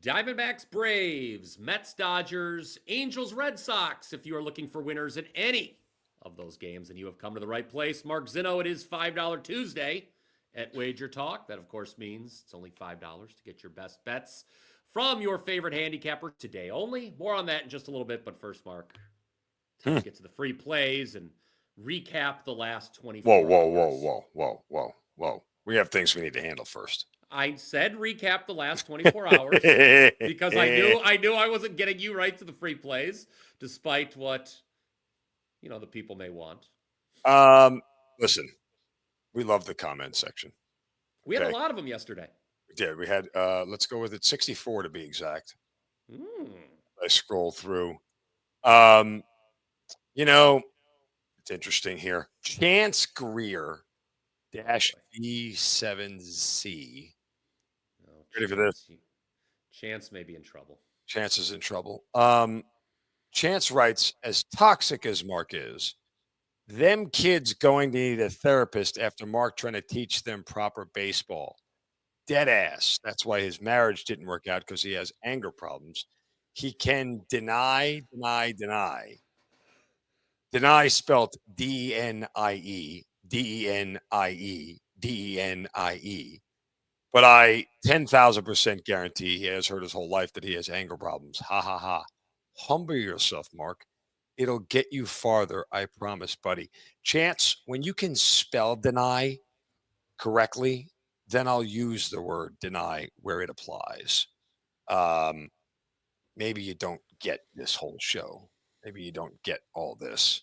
Diamondbacks, Braves, Mets, Dodgers, Angels, Red Sox. If you are looking for winners in any of those games, then you have come to the right place. Mark Zinno, it is $5 Tuesday at WagerTalk. That, of course, means it's only $5 to get your best bets from your favorite handicapper today only. More on that in just a little bit. But first, Mark, time to get to the free plays and recap the last 24 Whoa. We have things we need to handle first. I said recap the last 24 hours because I knew I wasn't getting you right to the free plays, despite what the people may want. Listen, we love the comment section. We had a lot of them yesterday. We did. We had let's go with it, 64 to be exact. I scroll through. It's interesting here. Chance Greer -V7C. Ready for this? Chance may be in trouble. Chance is in trouble. Chance writes, as toxic as Mark is, them kids going to need a therapist after Mark trying to teach them proper baseball. Dead ass. That's why his marriage didn't work out, because he has anger problems. He can deny. Deny spelled D-E-N-I-E, D-E-N-I-E, D-E-N-I-E. But I 10,000% guarantee he has heard his whole life that he has anger problems. Ha, ha, ha. Humble yourself, Mark. It'll get you farther, I promise, buddy. Chance, when you can spell deny correctly, then I'll use the word deny where it applies. Maybe you don't get this whole show. Maybe you don't get all this.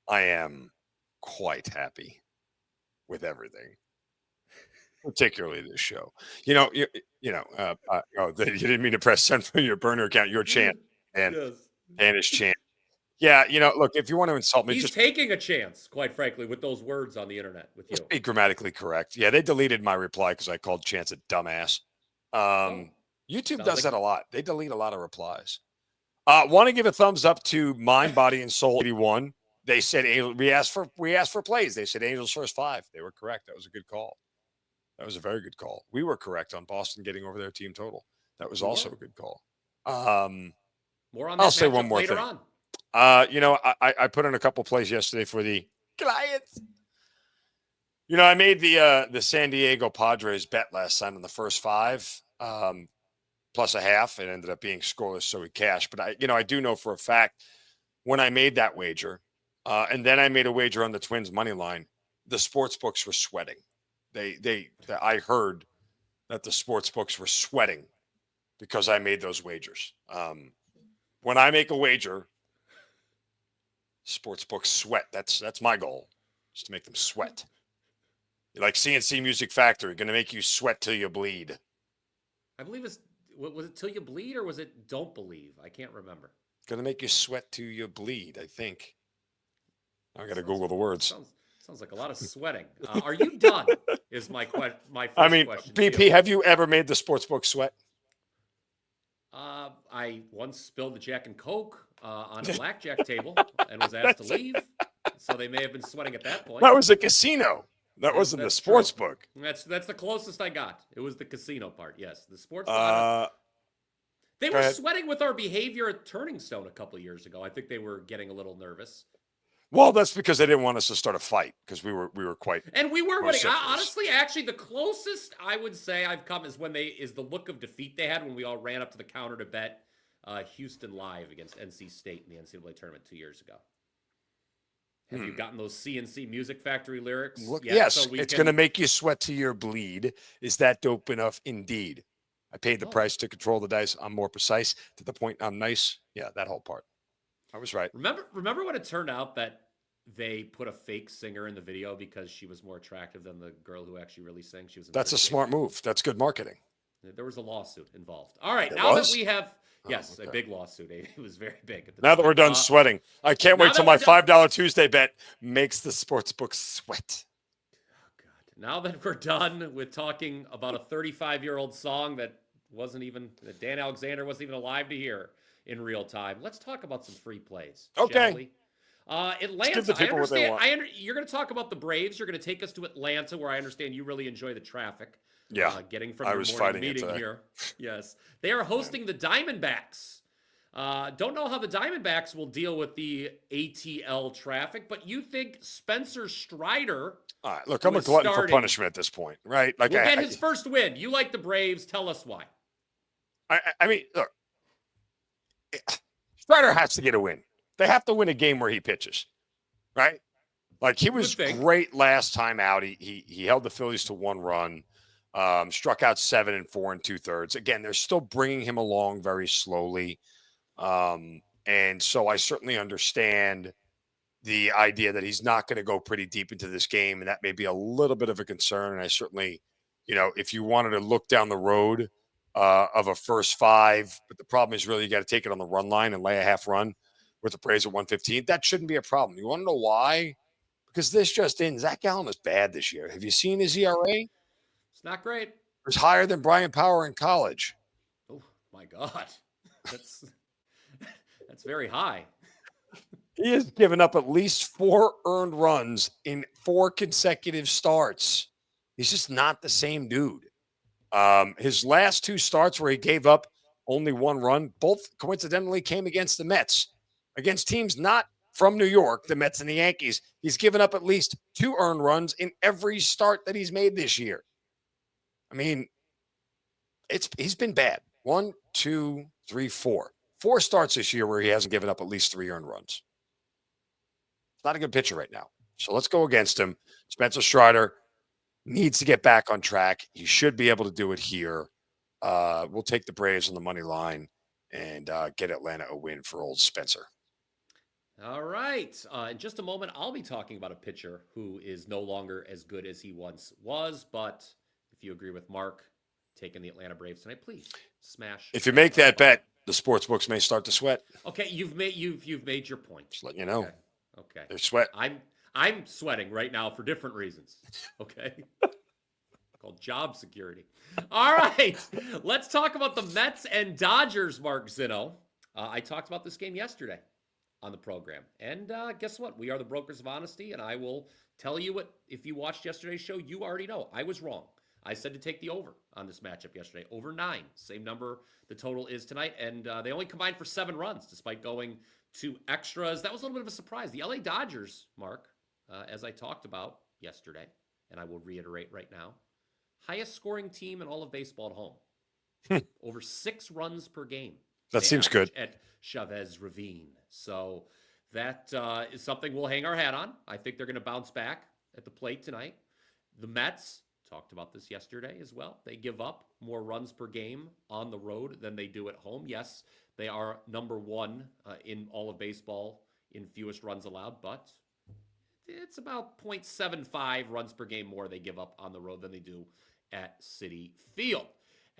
I am quite happy with everything, particularly this show. You didn't mean to press send from your burner account. Your Chance and his Chance. Yeah, look, if you want to insult me, he's taking a chance, quite frankly, with those words on the internet with you. Be grammatically correct. Yeah, they deleted my reply because I called Chance a dumbass. YouTube does that a lot. They delete a lot of replies. Want to give a thumbs up to Mind, Body, and Soul 81. They said we asked for plays. They said Angels first 5. They were correct. That was a good call. That was a very good call. We were correct on Boston getting over their team total. That was also a good call. More on that. I'll say one more later thing. On. I put in a couple plays yesterday for the clients. I made the San Diego Padres bet last time in the first 5, plus a half. It ended up being scoreless, so we cashed. But I do know for a fact when I made that wager, and then I made a wager on the Twins money line, the sports books were sweating. I heard that the sports books were sweating because I made those wagers. When I make a wager, sports books sweat. That's my goal, is to make them sweat. You're like CNC Music Factory, going to make you sweat till you bleed. I believe was it till you bleed or was it don't believe? I can't remember. Going to make you sweat till you bleed, I think. I got to Google the words. Sounds like a lot of sweating. Are you done? Is my first question. BP, have you ever made the sports book sweat? I once spilled the Jack and Coke on a blackjack table and was asked to leave. So they may have been sweating at that point. That was a casino. That wasn't the sports book. That's the closest I got. It was the casino part. Yes, the sports. They were sweating with our behavior at Turning Stone a couple of years ago. I think they were getting a little nervous. Well, that's because they didn't want us to start a fight because we were quite. And we were winning. Honestly, actually, the closest I would say I've come is the look of defeat they had when we all ran up to the counter to bet Houston live against NC State in the NCAA tournament 2 years ago. Have you gotten those CNC Music Factory lyrics? Look, yes, so it's going to make you sweat to your bleed. Is that dope enough? Indeed. I paid the price to control the dice. I'm more precise. To the point, I'm nice. Yeah, that whole part. I was right. Remember when it turned out that they put a fake singer in the video because she was more attractive than the girl who actually really sang? That's a smart move. That's good marketing. There was a lawsuit involved. All right, that we have... Yes, a big lawsuit. It was very big. Now that we're done sweating, I can't wait till my $5 Tuesday bet makes the sports book sweat. Oh, God. Now that we're done with talking about a 35-year-old song that Dan Alexander wasn't even alive to hear in real time, let's talk about some free plays. Okay. Atlanta, give the people what they want. You're going to talk about the Braves. You're going to take us to Atlanta, where I understand you really enjoy the traffic. Yeah, getting from I your was morning fighting it meeting today. here. Yes. They are hosting the Diamondbacks. Don't know how the Diamondbacks will deal with the ATL traffic, but you think Spencer Strider, All right, look, who I'm a is glutton for starting, punishment at this point, right? Like will get his first win. You like the Braves. Tell us why. I mean, look, Strider has to get a win. They have to win a game where he pitches, right? Like he You would was think. great last time out. He held the Phillies to 1 run, struck out 7 and 4 2/3. Again, they're still bringing him along very slowly, and so I certainly understand the idea that he's not going to go pretty deep into this game, and that may be a little bit of a concern. And I certainly, if you wanted to look down the road of a first 5, but the problem is really you got to take it on the run line and lay a half run with the Braves at 115. That shouldn't be a problem. You want to know why? Because this just in, Zach Gallen is bad this year. Have you seen his ERA? It's not great. It's higher than Brian Power in college. Oh my God, that's that's very high. He has given up at least 4 earned runs in 4 consecutive starts. He's just not the same dude. His last 2 starts where he gave up only 1 run, both coincidentally came against the Mets, against teams not from New York, the Mets and the Yankees. He's given up at least 2 earned runs in every start that he's made this year. I mean, he's been bad. 1, 2, 3, 4. 4 starts this year where he hasn't given up at least 3 earned runs. It's not a good pitcher right now. So let's go against him. Spencer Strider needs to get back on track. He should be able to do it here. We'll take the Braves on the money line and get Atlanta a win for old Spencer. All right. In just a moment, I'll be talking about a pitcher who is no longer as good as he once was. But if you agree with Mark, taking the Atlanta Braves tonight, please smash. If you make that bet, the sports books may start to sweat. Okay, you've made your point. Just letting you know. Okay. They sweat. I'm sweating right now for different reasons. Okay. Called job security. All right. Let's talk about the Mets and Dodgers, Mark Zinno. I talked about this game yesterday on the program. And guess what? We are the brokers of honesty, and I will tell you what, if you watched yesterday's show, you already know. I was wrong. I said to take the over on this matchup yesterday. Over 9. Same number the total is tonight. And they only combined for 7 runs despite going to extras. That was a little bit of a surprise. The LA Dodgers, Mark, as I talked about yesterday, and I will reiterate right now, highest scoring team in all of baseball at home. Over 6 runs per game. That seems good. At Chavez Ravine. So that is something we'll hang our hat on. I think they're going to bounce back at the plate tonight. The Mets, talked about this yesterday as well. They give up more runs per game on the road than they do at home. Yes, they are number 1 in all of baseball in fewest runs allowed, but it's about 0.75 runs per game more they give up on the road than they do at Citi Field.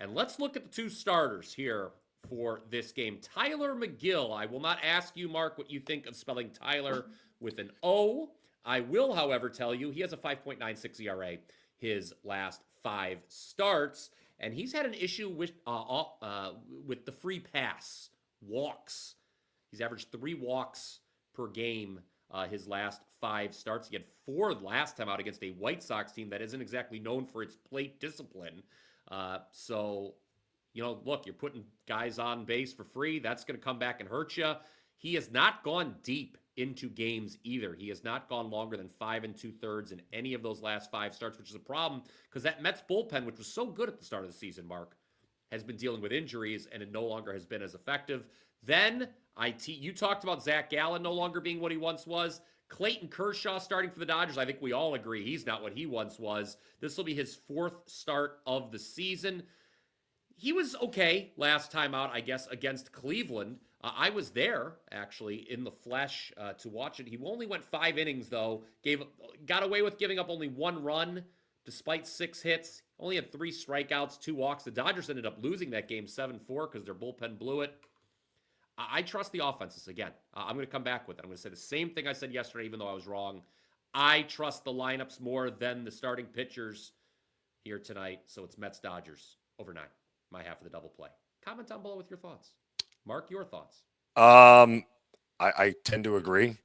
And let's look at the 2 starters here for this game. Tyler McGill. I will not ask you, Mark, what you think of spelling Tyler with an O. I will, however, tell you he has a 5.96 ERA his last 5 starts, and he's had an issue with the free pass, walks. He's averaged 3 walks per game his last 5 starts. He had 4 last time out against a White Sox team that isn't exactly known for its plate discipline. So, look, you're putting guys on base for free. That's going to come back and hurt you. He has not gone deep into games either. He has not gone longer than 5 2/3 in any of those last 5 starts, which is a problem because that Mets bullpen, which was so good at the start of the season, Mark, has been dealing with injuries and it no longer has been as effective. Then you talked about Zach Gallen no longer being what he once was. Clayton Kershaw starting for the Dodgers. I think we all agree he's not what he once was. This will be his 4th start of the season. He was okay last time out, I guess, against Cleveland. I was there, actually, in the flesh to watch it. He only went 5 innings, though. Got away with giving up only 1 run, despite 6 hits. Only had 3 strikeouts, 2 walks. The Dodgers ended up losing that game 7-4 because their bullpen blew it. I trust the offenses again. I'm going to come back with it. I'm going to say the same thing I said yesterday, even though I was wrong. I trust the lineups more than the starting pitchers here tonight. So it's Mets-Dodgers over 9, my half of the double play. Comment down below with your thoughts. Mark, your thoughts. I tend to agree.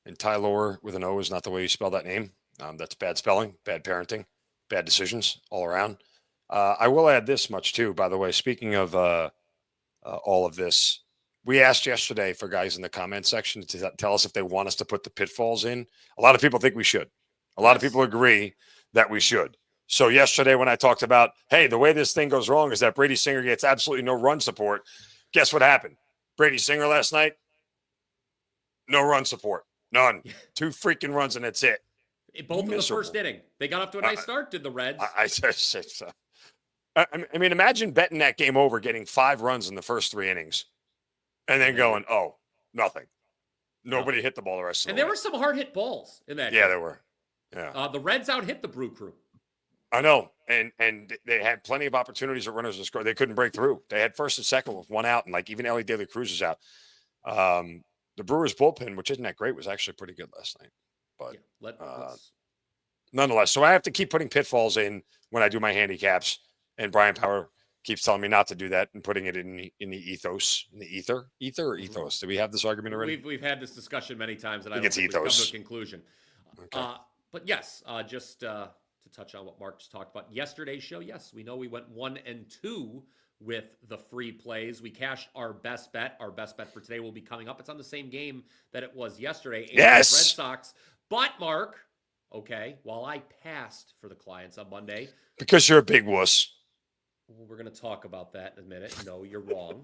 And Tyler with an O is not the way you spell that name. That's bad spelling, bad parenting, bad decisions all around. I will add this much too, by the way. Speaking of all of this, we asked yesterday for guys in the comment section to tell us if they want us to put the pitfalls in. A lot of people think we should. A lot of people agree that we should. So yesterday when I talked about, hey, the way this thing goes wrong is that Brady Singer gets absolutely no run support. Guess what happened? Brady Singer last night, no run support. None. 2 freaking runs, and that's it. Both in the first inning. They got off to a nice start, did the Reds. I mean, imagine betting that game over, getting 5 runs in the first 3 innings, and then going, oh, nothing. Nobody hit the ball the rest of the way. And there were some hard hit balls in that game. Yeah, there were. Yeah. The Reds out hit the Brew Crew. I know. And they had plenty of opportunities at runners to score. They couldn't break through. They had first and second with 1 out, and like even Ellie De La Cruz was out. The Brewers bullpen, which isn't that great, was actually pretty good last night. But nonetheless, so I have to keep putting pitfalls in when I do my handicaps. And Brian Power keeps telling me not to do that and putting it in the ethos, in the ether or ethos. Do we have this argument already? We've had this discussion many times, and I think don't it's think we've come ethos. to a conclusion. Okay. But yes, just to touch on what Mark just talked about yesterday's show. Yes, we know we went 1 and 2 with the free plays. We cashed our best bet. Our best bet for today will be coming up. It's on the same game that it was yesterday. Yes. Red Sox. But Mark, okay, while I passed for the clients on Monday, because you're a big wuss. Well, we're going to talk about that in a minute. No, you're wrong.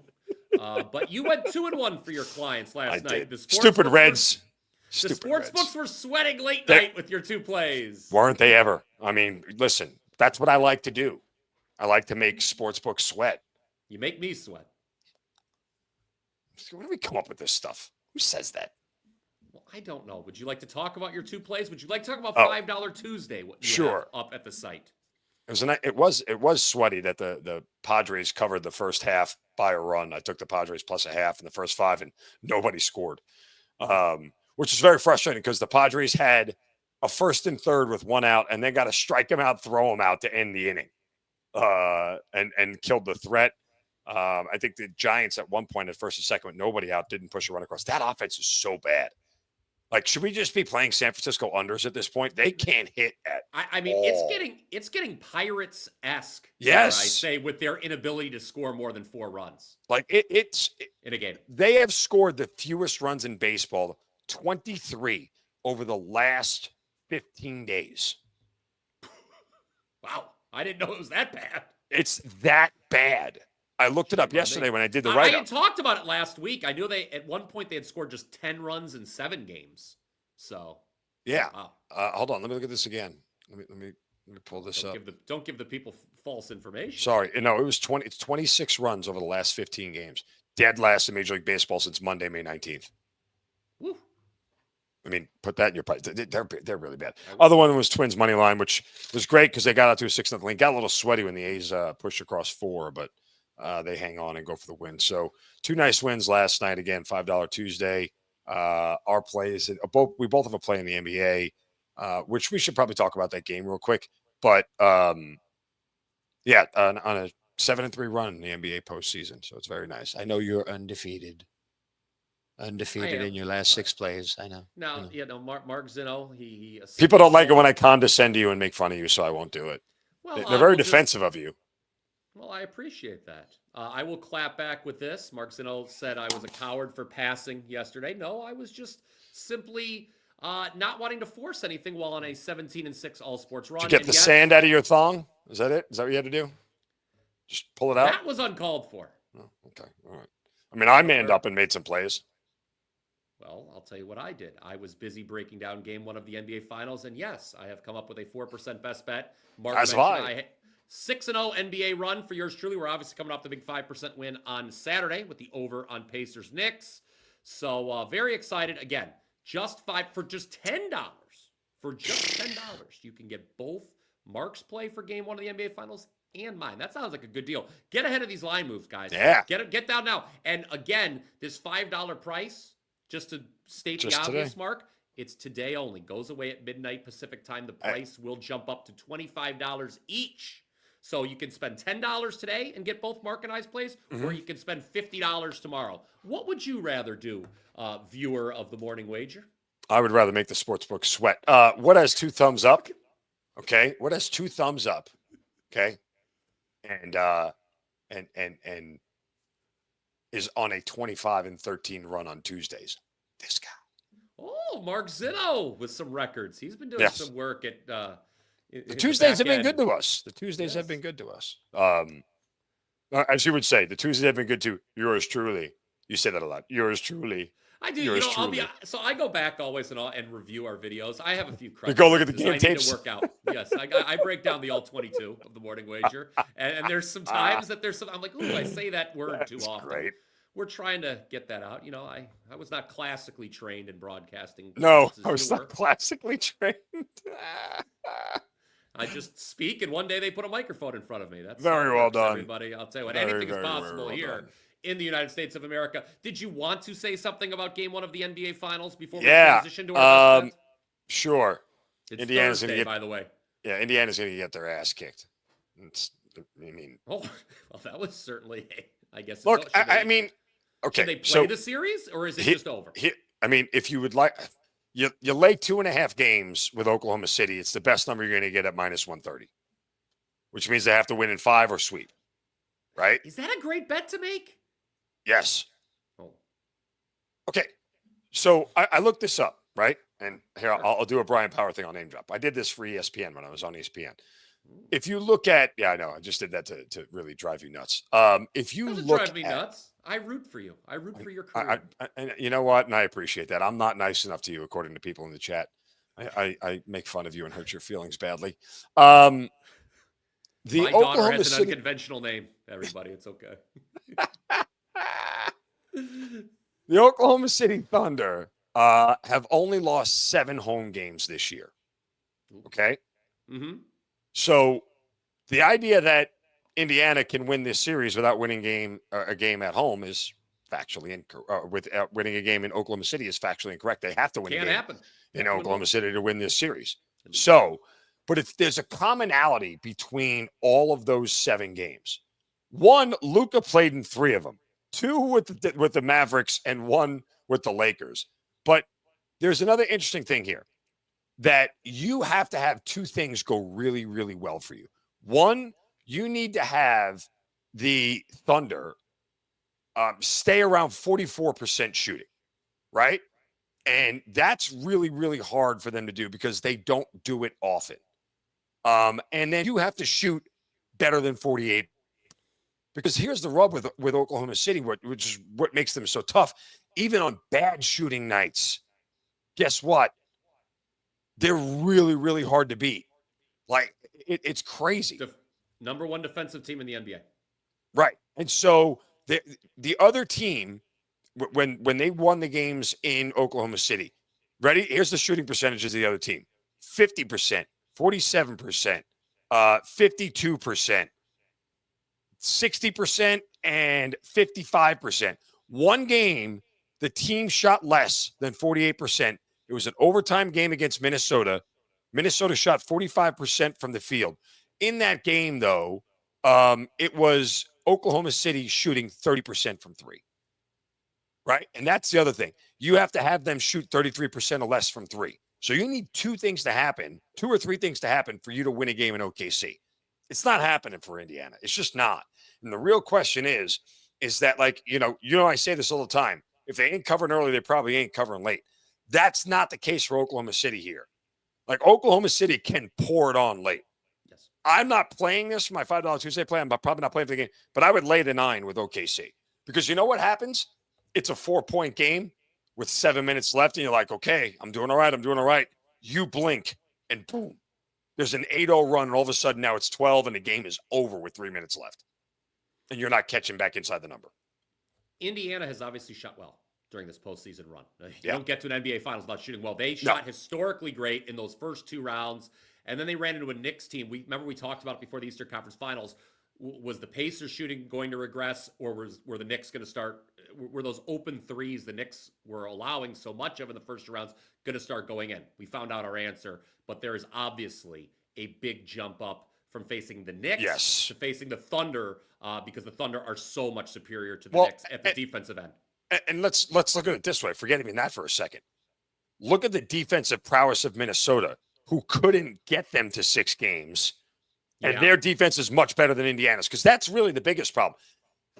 But you went 2-1 for your clients last night. The stupid Reds. The sports books were sweating late night with your 2 plays. Weren't they ever? I mean, listen, that's what I like to do. I like to make sports books sweat. You make me sweat. When do we come up with this stuff? Who says that? Well, I don't know. Would you like to talk about your 2 plays? Would you like to talk about $5 Tuesday? What you have up at the site. It was sweaty that the Padres covered the first half by a run. I took the Padres plus a half in the first 5, and nobody scored, which is very frustrating because the Padres had a first and third with 1 out, and they got to strike him out, throw him out to end the inning, and killed the threat. I think the Giants at one point at first and second with nobody out didn't push a run across. That offense is so bad. Like, should we just be playing San Francisco unders at this point? They can't hit at I mean, all. it's getting Pirates-esque. Yes, I say with their inability to score more than 4 runs. Like it's in a game. They have scored the fewest runs in baseball, 23 over the last 15 days. Wow, I didn't know it was that bad. It's that bad. I looked it up yesterday when I did the write-up. I had talked about it last week. I knew at one point they had scored just 10 runs in 7 games. So yeah. Wow. Hold on. Let me look at this again. Let me pull this up. Don't give the people false information. Sorry. No, it was 26 runs over the last 15 games. Dead last in Major League Baseball since Monday, May 19th. Woo. I mean, put that in your pipe. They're really bad. Other one was Twins money line, which was great because they got out to a 6-0 lead. Got a little sweaty when the A's pushed across 4, but they hang on and go for the win. So 2 nice wins last night. Again, $5 Tuesday. Our plays, we both have a play in the NBA, which we should probably talk about that game real quick. But on a 7-3 run in the NBA postseason, so it's very nice. I know you're undefeated in your last 6 plays. I know. No, Mark Zinno. He people don't like it when I condescend to you and make fun of you, so I won't do it. Well, they're very defensive of you. Well, I appreciate that. I will clap back with this. Mark Zinno said I was a coward for passing yesterday. No, I was just simply not wanting to force anything while on a 17-6 all sports run. Did you get the sand out of your thong? Is that it? Is that what you had to do? Just pull it out? That was uncalled for. Oh, okay. All right. I mean, I manned up and made some plays. Well, I'll tell you what I did. I was busy breaking down game 1 of the NBA Finals, and yes, I have come up with a 4% best bet. Mark mentioned I 6-0 NBA run for yours truly. We're obviously coming off the big 5% win on Saturday with the over on Pacers Knicks. So very excited. Again, just $10. For just $10, you can get both Mark's play for game 1 of the NBA Finals and mine. That sounds like a good deal. Get ahead of these line moves, guys. Yeah. Get down now. And again, this $5 price, just to state the obvious, today. Mark, it's today only. Goes away at midnight Pacific time. The price will jump up to $25 each. So you can spend $10 today and get both Mark and I's plays, or you can spend $50 tomorrow. What would you rather do, viewer of the Morning Wager? I would rather make the sportsbook sweat. What has 2 thumbs up? Okay. What has 2 thumbs up? Okay. and is on a 25-13 run on Tuesdays. This guy. Oh, Mark Zinno with some records. He's been doing Yes. some work at The Tuesdays have been good to us. The Tuesdays have Yes. been good to us. As you would say, the Tuesdays have been good to yours truly. You say that a lot. Yours truly. I do. Yours I'll truly. be so I go back always and review our videos. I have a few You go look at the crutches game I tapes. need to work out. Yes, I break down the all 22 of the morning wager, and there's some times that there's some. I'm like, ooh, I say that word too often. Great. We're trying to get that out. I was not classically trained in broadcasting. No, I was not classically trained. I just speak, and one day they put a microphone in front of me. That's very well done, everybody. I'll tell you what, very, anything is very, possible very well here in the United States of America. Did you want to say something about Game 1 of the NBA Finals before we transition to our best bet? Sure. It's Indiana's Thursday, gonna get, by the way. Yeah, Indiana's going to get their ass kicked. Oh, well, that was certainly. I guess. Look, I mean, okay. Should they play the series, or is it just over? I mean, if you would like, you lay 2.5 games with Oklahoma City. It's the best number you're going to get at -130, which means they have to win in 5 or sweep. Right? Is that a great bet to make? Yes. Oh. Okay. So I looked this up, right? And here, I'll do a Bryan Power thing. I'll name drop. I did this for ESPN when I was on ESPN. If you look at, I know, I just did that to really drive you nuts. If you doesn't look drive me nuts. I root for you. I root for your career. And you know what? And I appreciate that. I'm not nice enough to you, according to people in the chat. I make fun of you and hurt your feelings badly. My Oklahoma daughter has an unconventional name, everybody. It's okay. The Oklahoma City Thunder have only lost 7 home games this year. Okay? Mm-hmm. So the idea that Indiana can win this series without winning a game at home is factually incorrect. Without winning a game in Oklahoma City is factually incorrect. They have to win a game in Oklahoma City to win this series. So, but if there's a commonality between all of those 7 games, 1, Luka played in 3 of them, 2 with the Mavericks and 1 with the Lakers. But there's another interesting thing here, that you have to have 2 things go really, really well for you. 1, you need to have the Thunder stay around 44% shooting, right? And that's really, really hard for them to do because they don't do it often. And then you have to shoot better than 48. Because here's the rub with Oklahoma City, which is what makes them so tough. Even on bad shooting nights, guess what? They're really, really hard to beat. Like, it's crazy. Number 1 defensive team in the NBA. Right. And so the other team, when they won the games in Oklahoma City, ready? Here's the shooting percentages of the other team. 50%, 47%, 52%, 60%, and 55%. One game, the team shot less than 48%. It was an overtime game against Minnesota. Minnesota shot 45% from the field. In that game, though, it was Oklahoma City shooting 30% from 3. Right? And that's the other thing. You have to have them shoot 33% or less from 3. So you need 2 things to happen, 2 or 3 things to happen for you to win a game in OKC. It's not happening for Indiana. It's just not. And the real question is that, like, I say this all the time. If they ain't covering early, they probably ain't covering late. That's not the case for Oklahoma City here. Like, Oklahoma City can pour it on late. Yes. I'm not playing this for my $5 Tuesday play. I'm probably not playing for the game, but I would lay the 9 with OKC because you know what happens? It's a 4-point game with 7 minutes left, and you're like, okay, I'm doing all right. You blink, and boom, there's an 8-0 run, and all of a sudden now it's 12, and the game is over with 3 minutes left, and you're not catching back inside the number. Indiana has obviously shot well during this postseason run. You don't get to an NBA Finals without shooting well. They shot historically great in those first 2 rounds, and then they ran into a Knicks team. Remember we talked about it before the Eastern Conference Finals. Was the Pacers shooting going to regress, or were the Knicks going to start? Were those open threes the Knicks were allowing so much of in the first 2 rounds going to start going in? We found out our answer, but there is obviously a big jump up from facing the Knicks to facing the Thunder because the Thunder are so much superior to the Knicks at the defensive end. And let's look at it this way. Forget even that for a second. Look at the defensive prowess of Minnesota, who couldn't get them to 6 games And Yeah. their defense is much better than Indiana's, because that's really the biggest problem.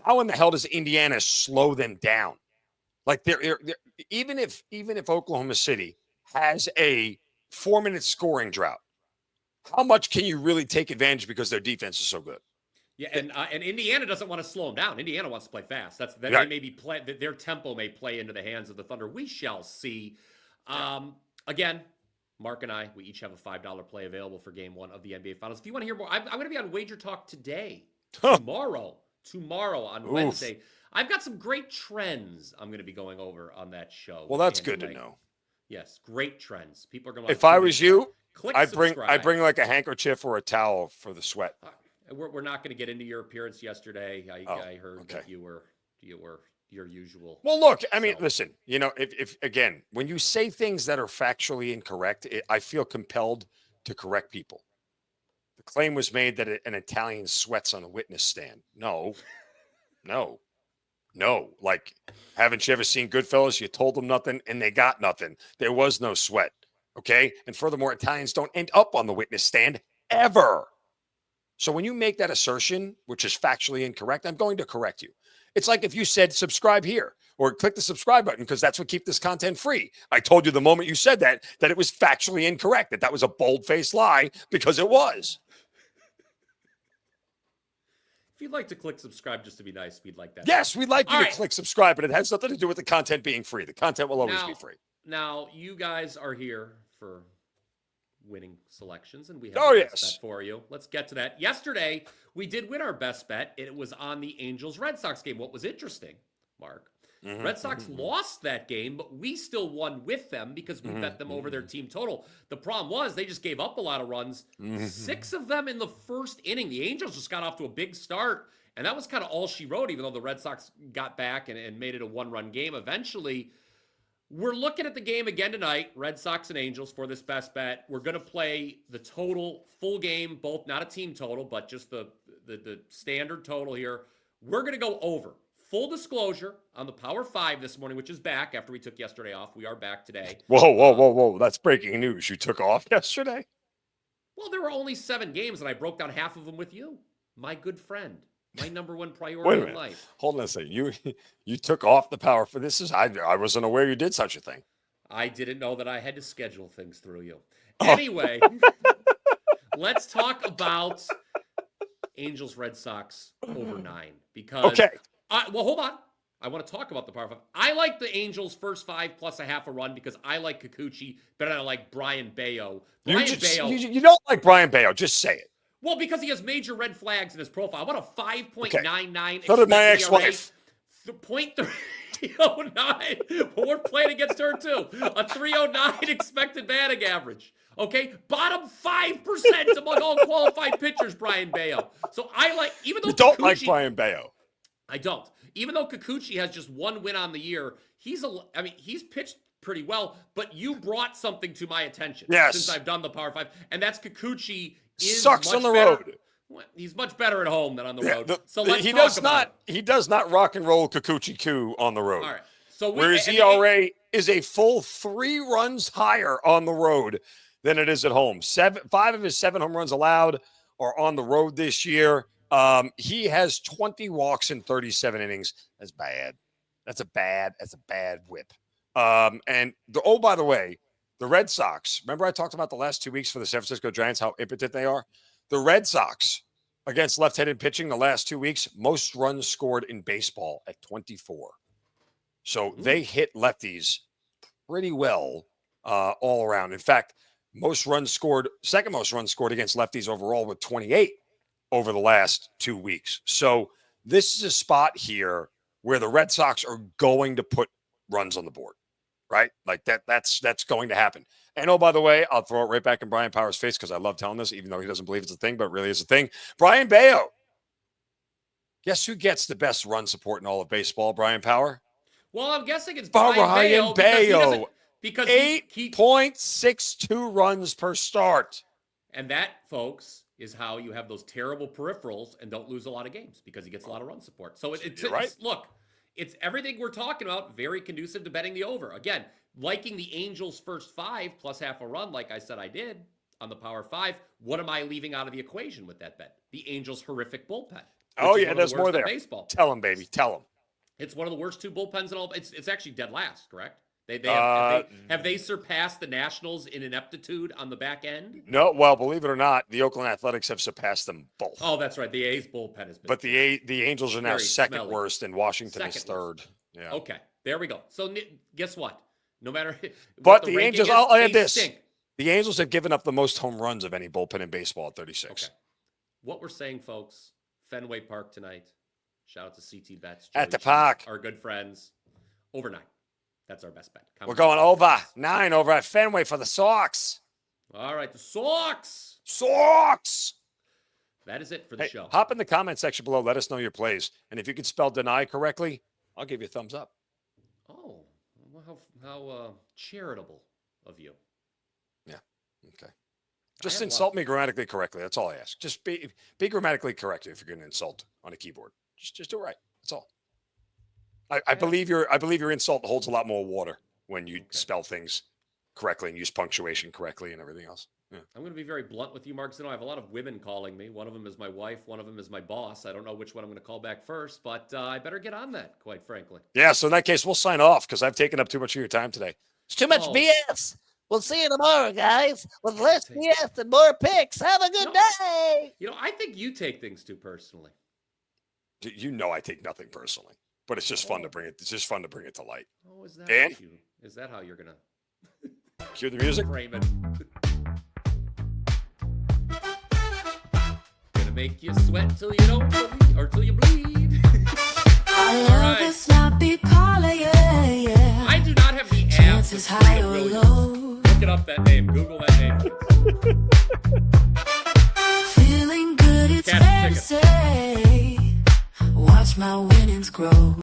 How in the hell does Indiana slow them down? Like they're even if Oklahoma City has a 4-minute scoring drought, how much can you really take advantage because their defense is so good? Yeah, and Indiana doesn't want to slow them down. Indiana wants to play fast. That Right. they may be their tempo may play into the hands of the Thunder. We shall see. Again, Mark and I, we each have a $5 play available for Game 1 of the NBA Finals. If you want to hear more, I'm going to be on WagerTalk today, tomorrow on Wednesday. I've got some great trends I'm going to be going over on that show. Well, that's good to know. Yes, great trends. People are going to. If I was you, I'd bring like a handkerchief or a towel for the sweat. We're not going to get into your appearance yesterday. I heard that you were your usual. Well, look, I mean, listen, if again, when you say things that are factually incorrect, I feel compelled to correct people. The claim was made that an Italian sweats on a witness stand. No. Like, haven't you ever seen Goodfellas? You told them nothing and they got nothing. There was no sweat. Okay. And furthermore, Italians don't end up on the witness stand ever. So when you make that assertion, which is factually incorrect, I'm going to correct you. It's like if you said subscribe here or click the subscribe button because that's what keeps this content free. I told you the moment you said that it was factually incorrect, that was a bold-faced lie, because it was. If you'd like to click subscribe just to be nice, we'd like that. Yes, we'd like you to click subscribe, but it has nothing to do with the content being free. The content will always be free. Now, you guys are here for winning selections, and we have a best bet for you. Let's get to that. Yesterday, we did win our best bet. It was on the Angels-Red Sox game. What was interesting, Mark, Red Sox lost that game, but we still won with them because we bet them over their team total. The problem was they just gave up a lot of runs, 6 of them in the first inning. The Angels just got off to a big start, and that was kind of all she wrote, even though the Red Sox got back and made it a one-run game eventually. We're looking at the game again tonight, Red Sox and Angels, for this best bet. We're going to play the total, full game, both not a team total, but just the standard total here. We're going to go over. Full disclosure, on the Power 5 this morning, which is back after we took yesterday off. We are back today. Whoa. That's breaking news. You took off yesterday? Well, there were only 7 games, and I broke down half of them with you, my good friend. My number one priority in life. Hold on a second. You took off the Power for this? I wasn't aware you did such a thing. I didn't know that I had to schedule things through you. Anyway, let's talk about Angels Red Sox over 9 because well, hold on. I want to talk about the Power 5. I like the Angels first 5 plus a half a run because I like Kikuchi better than I like Bryan Bello. You don't like Bryan Bello. Just say it. Well, because he has major red flags in his profile. I want a 5.99. So did my ex-wife. 0.309. But we're playing against her, too. A 309 expected batting average. Okay? Bottom 5% among all qualified pitchers, Bryan Bello. So I like, even though you don't like Bryan Bello. I don't. Even though Kikuchi has just 1 win on the year, he's pitched pretty well, but you brought something to my attention since I've done the Power 5, and that's Kikuchi sucks on the road. He's much better at home than on the road. So he does not rock and roll Kikuchi on the road. All right. So whereas ERA is a full 3 runs higher on the road than it is at home. 5 of his 7 home runs allowed are on the road this year. He has 20 walks in 37 innings. That's bad. That's a bad whip. By the way, the Red Sox, remember I talked about the last 2 weeks for the San Francisco Giants, how impotent they are? The Red Sox against left-handed pitching the last 2 weeks, most runs scored in baseball at 24. So they hit lefties pretty well all around. In fact, second most runs scored against lefties overall with 28 over the last 2 weeks. So this is a spot here where the Red Sox are going to put runs on the board. Right? Like that's going to happen. And by the way, I'll throw it right back in Brian Power's face because I love telling this, even though he doesn't believe it's a thing, but it really is a thing. Bryan Bello. Guess who gets the best run support in all of baseball, Brian Power? Well, I'm guessing it's Bryan Bello. Because 8.62 runs per start. And that, folks, is how you have those terrible peripherals and don't lose a lot of games because he gets a lot of run support. So it's look. It's everything we're talking about, very conducive to betting the over. Again, liking the Angels' first 5 plus half a run, like I said I did. on the Power 5. What am I leaving out of the equation with that bet? The Angels' horrific bullpen. Oh, yeah, there's more there. Baseball. Tell them, baby. Tell them. It's one of the worst 2 bullpens in all. It's actually dead last, correct? Have they surpassed the Nationals in ineptitude on the back end? No, well, believe it or not, the Oakland Athletics have surpassed them both. Oh, that's right. The A's bullpen has been. But the Angels are now second smelly. Worst, and Washington is third. Yeah. Okay, there we go. So guess what? No matter. But the Angels, I'll add this: stink. the Angels have given up the most home runs of any bullpen in baseball at 36. Okay. What we're saying, folks, Fenway Park tonight. Shout out to CT Bets. At the Cheese, park. Our good friends. Over 9. That's our best bet. We're going over 9 over at Fenway for the Sox. All right, the Sox. Sox. That is it for the show. Hop in the comment section below. Let us know your plays. And if you can spell deny correctly, I'll give you a thumbs up. Oh, well, how charitable of you. Yeah. Okay. Just insult me grammatically correctly. That's all I ask. Just be grammatically correct if you're going to insult on a keyboard. Just do it right. That's all. I believe your insult holds a lot more water when you spell things correctly and use punctuation correctly and everything else. Yeah. I'm going to be very blunt with you, Mark Zinno. I have a lot of women calling me. One of them is my wife. One of them is my boss. I don't know which one I'm going to call back first, but I better get on that, quite frankly. Yeah, so in that case, we'll sign off because I've taken up too much of your time today. It's too much BS. We'll see you tomorrow, guys, with less BS and more picks. Have a good day. I think you take things too personally. You know I take nothing personally, but it's just fun to bring it. It's just fun to bring it to light. Oh, is that how you're gonna cue the music? Frame it. Gonna make you sweat till you don't bleed, or till you bleed. I love a sloppy collar, yeah. I do not have the app. Chances high or low. Look it up, that name. Google that name. Feeling good, it's fair to say. Watch my winnings grow.